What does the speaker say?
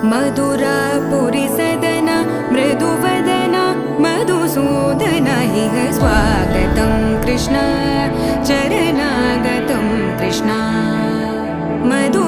मधुरापुरी सदना मृदुवदना मधुसूदन इह स्वागतं कृष्ण चरणागतं कृष्ण मधु